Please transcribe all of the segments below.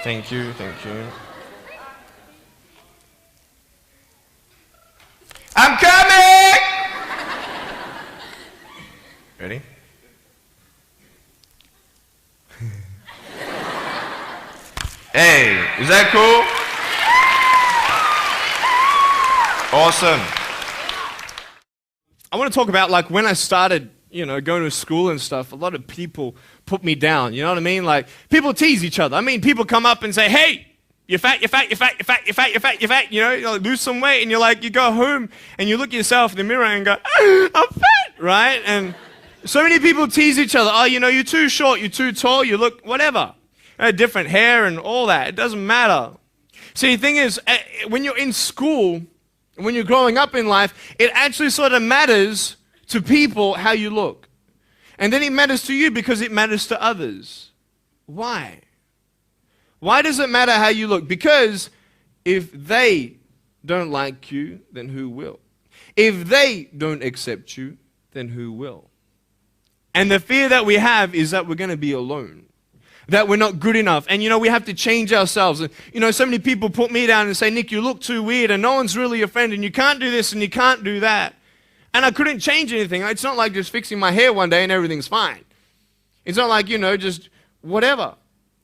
Thank you, thank you. I'm coming! Ready? Hey, is that cool? Awesome. I want to talk about like when I started, going to school and stuff, a lot of people put me down, you know what I mean? Like people tease each other. I mean, people come up and say, hey, you're fat, you're fat, you're fat, you're fat, you're fat, you're fat, you're fat, you like, lose some weight, and you're like, you go home and you look at yourself in the mirror and go, I'm fat, right? And so many people tease each other. Oh, you're too short, you're too tall, you look whatever. Different hair and all that. It doesn't matter. See, the thing is, when you're in school, when you're growing up in life, it actually sort of matters to people how you look. And then it matters to you because it matters to others. Why? Why does it matter how you look? Because if they don't like you, then who will? If they don't accept you, then who will? And the fear that we have is that we're going to be alone, that we're not good enough. And we have to change ourselves. And so many people put me down and say, Nick, you look too weird and no one's really your friend and you can't do this and you can't do that. And I couldn't change anything. It's not like just fixing my hair one day and everything's fine. It's not like, just whatever.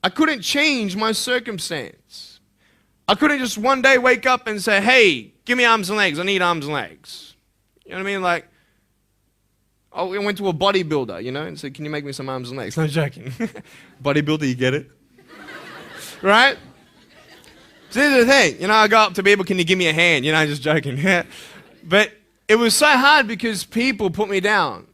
I couldn't change my circumstance. I couldn't just one day wake up and say, hey, give me arms and legs. I need arms and legs. You know what I mean? Like, I went to a bodybuilder, and said, can you make me some arms and legs? No joking. Bodybuilder, you get it? Right? So here's the thing. I go up to people, can you give me a hand? Just joking. But it was so hard because people put me down.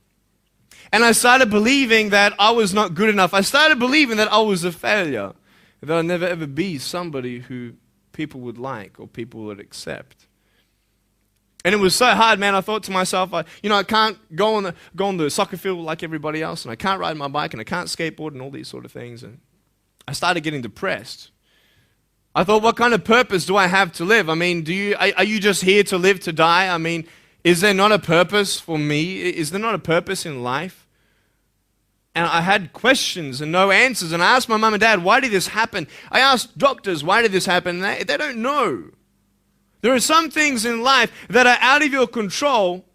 And I started believing that I was not good enough. I started believing that I was a failure. That I'd never ever be somebody who people would like or people would accept. And it was so hard, man. I thought to myself, I can't go on the soccer field like everybody else, and I can't ride my bike, and I can't skateboard, and all these sort of things. And I started getting depressed. I thought, what kind of purpose do I have to live? I mean, are you just here to live to die? I mean, is there not a purpose for me? Is there not a purpose in life? And I had questions and no answers. And I asked my mum and dad, why did this happen? I asked doctors, why did this happen? And they don't know. There are some things in life that are out of your control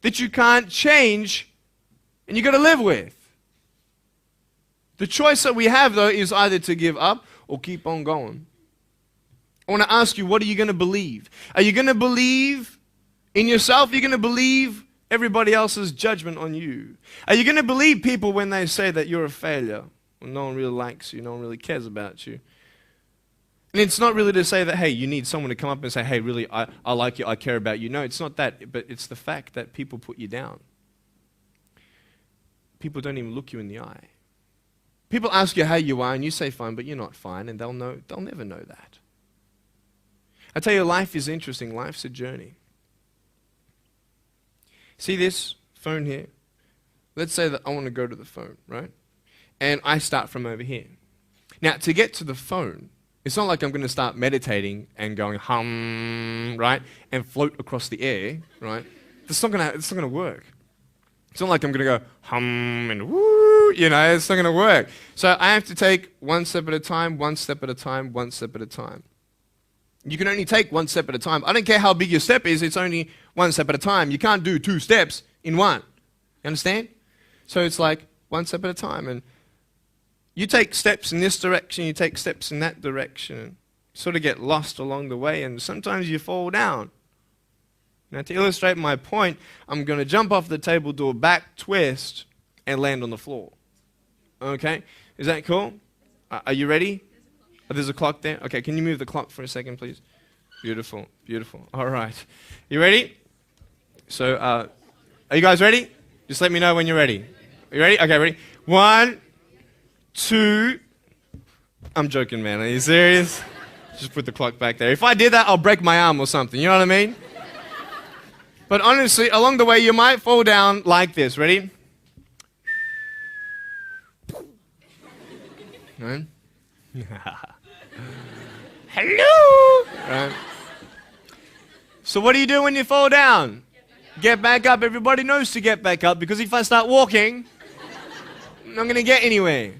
that you can't change and you got to live with. The choice that we have, though, is either to give up or keep on going. I want to ask you, what are you going to believe? Are you going to believe in yourself? Are you going to believe everybody else's judgment on you? Are you going to believe people when they say that you're a failure, when no one really likes you, no one really cares about you? And it's not really to say that, hey, you need someone to come up and say, hey, really, I like you, I care about you. No, it's not that, but it's the fact that people put you down. People don't even look you in the eye. People ask you how you are, and you say fine, but you're not fine, and they'll never know that. I tell you, life is interesting. Life's a journey. See this phone here? Let's say that I want to go to the phone, right? And I start from over here. Now, to get to the phone, it's not like I'm going to start meditating and going hum, right? And float across the air, right? It's not going to work. It's not like I'm going to go hum and woo, it's not going to work. So I have to take one step at a time, one step at a time, one step at a time. You can only take one step at a time. I don't care how big your step is, it's only one step at a time. You can't do 2 steps in one. You understand? So it's like one step at a time. And you take steps in this direction, you take steps in that direction, and sort of get lost along the way, and sometimes you fall down. Now, to illustrate my point, I'm going to jump off the table, do a back twist, and land on the floor. Okay? Is that cool? Are you ready? Oh, there's a clock there? Okay, can you move the clock for a second, please? Beautiful, beautiful. All right. You ready? So, are you guys ready? Just let me know when you're ready. Are you ready? Okay, ready? 1, 2. I'm joking, man. Are you serious? Just put the clock back there. If I did that, I'll break my arm or something. You know what I mean? But honestly, along the way, you might fall down like this. Ready? Right? Hello! Right. So what do you do when you fall down? Get back up. Everybody knows to get back up, because if I start walking, I'm not going to get anywhere.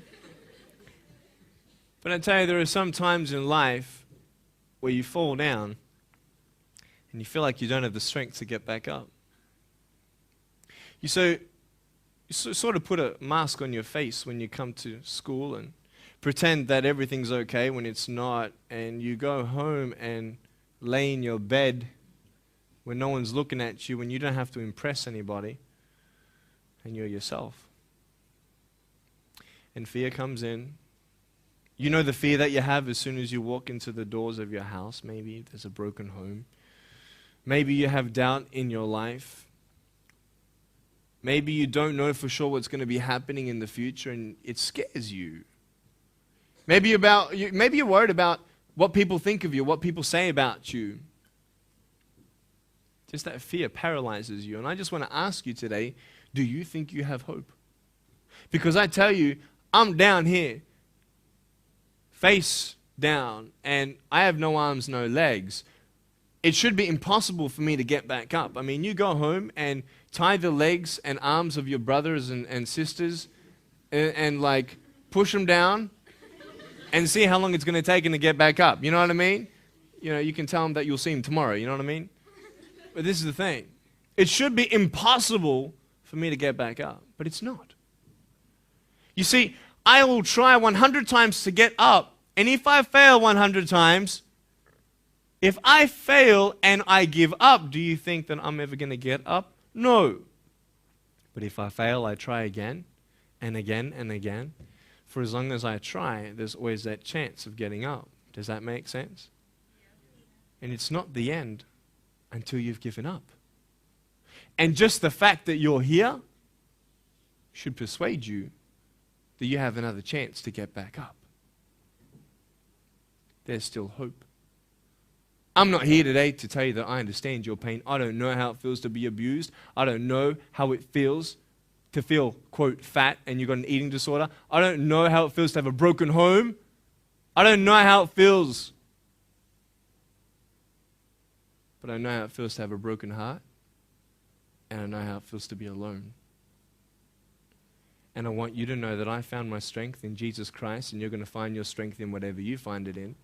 But I tell you, there are some times in life where you fall down and you feel like you don't have the strength to get back up. You sort of put a mask on your face when you come to school and pretend that everything's okay when it's not, and you go home and lay in your bed when no one's looking at you, when you don't have to impress anybody, and you're yourself. And fear comes in. You know the fear that you have as soon as you walk into the doors of your house. Maybe there's a broken home. Maybe you have doubt in your life. Maybe you don't know for sure what's going to be happening in the future, and it scares you. Maybe you're worried about what people think of you, what people say about you. Just that fear paralyzes you. And I just want to ask you today, do you think you have hope? Because I tell you, I'm down here, face down, and I have no arms, no legs. It should be impossible for me to get back up. I mean, you go home and tie the legs and arms of your brothers and sisters and like push them down and see how long it's going to take them to get back up. You know what I mean? You know, you can tell them that you'll see them tomorrow. You know what I mean? But this is the thing. It should be impossible for me to get back up, but it's not. You see, I will try 100 times to get up, and if I fail 100 times, if I fail and I give up, do you think that I'm ever going to get up? No. But if I fail, I try again and again and again. For as long as I try, there's always that chance of getting up. Does that make sense? And it's not the end until you've given up. And just the fact that you're here should persuade you that you have another chance to get back up. There's still hope. I'm not here today to tell you that I understand your pain. I don't know how it feels to be abused. I don't know how it feels to feel, quote, fat and you've got an eating disorder. I don't know how it feels to have a broken home. I don't know how it feels. But I know how it feels to have a broken heart. And I know how it feels to be alone. And I want you to know that I found my strength in Jesus Christ, and you're going to find your strength in whatever you find it in.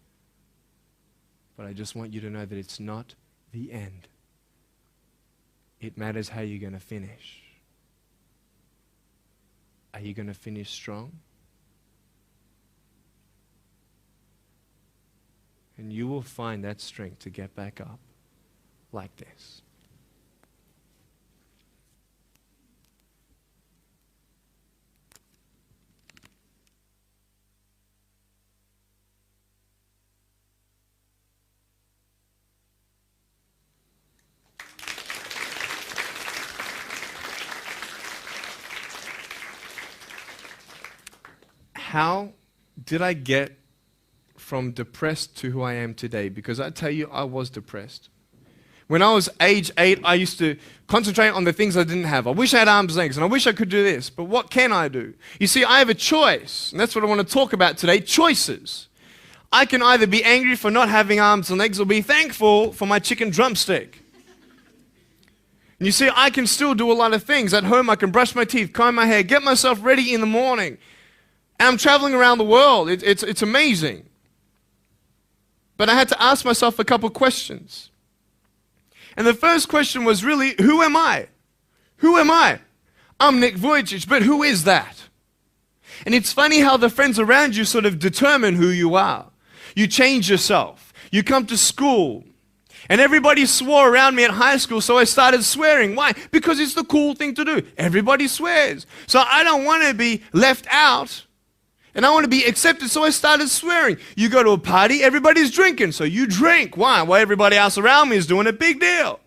But I just want you to know that it's not the end. It matters how you're going to finish. Are you going to finish strong? And you will find that strength to get back up like this. How did I get from depressed to who I am today? Because I tell you, I was depressed. When I was age 8, I used to concentrate on the things I didn't have. I wish I had arms and legs, and I wish I could do this, but what can I do? You see, I have a choice, and that's what I want to talk about today, choices. I can either be angry for not having arms and legs or be thankful for my chicken drumstick. And you see, I can still do a lot of things. At home, I can brush my teeth, comb my hair, get myself ready in the morning. And I'm traveling around the world. It's amazing. But I had to ask myself a couple questions. And the first question was really, who am I? Who am I? I'm Nick Vujicic, but who is that? And it's funny how the friends around you sort of determine who you are. You change yourself. You come to school. And everybody swore around me at high school, so I started swearing. Why? Because it's the cool thing to do. Everybody swears. So I don't want to be left out. And I want to be accepted, so I started swearing. You go to a party, everybody's drinking, so you drink. Why? Well, everybody else around me is doing a big deal.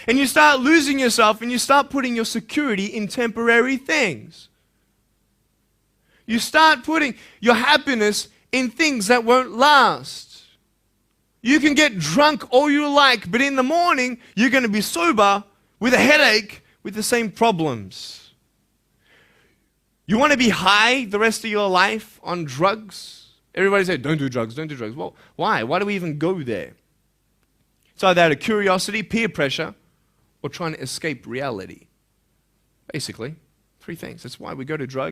And you start losing yourself, and you start putting your security in temporary things. You start putting your happiness in things that won't last. You can get drunk all you like, but in the morning, you're going to be sober with a headache with the same problems. You want to be high the rest of your life on drugs? Everybody says, don't do drugs, don't do drugs. Well, why? Why do we even go there? It's either out of curiosity, peer pressure, or trying to escape reality. Basically, three things. That's why we go to drugs.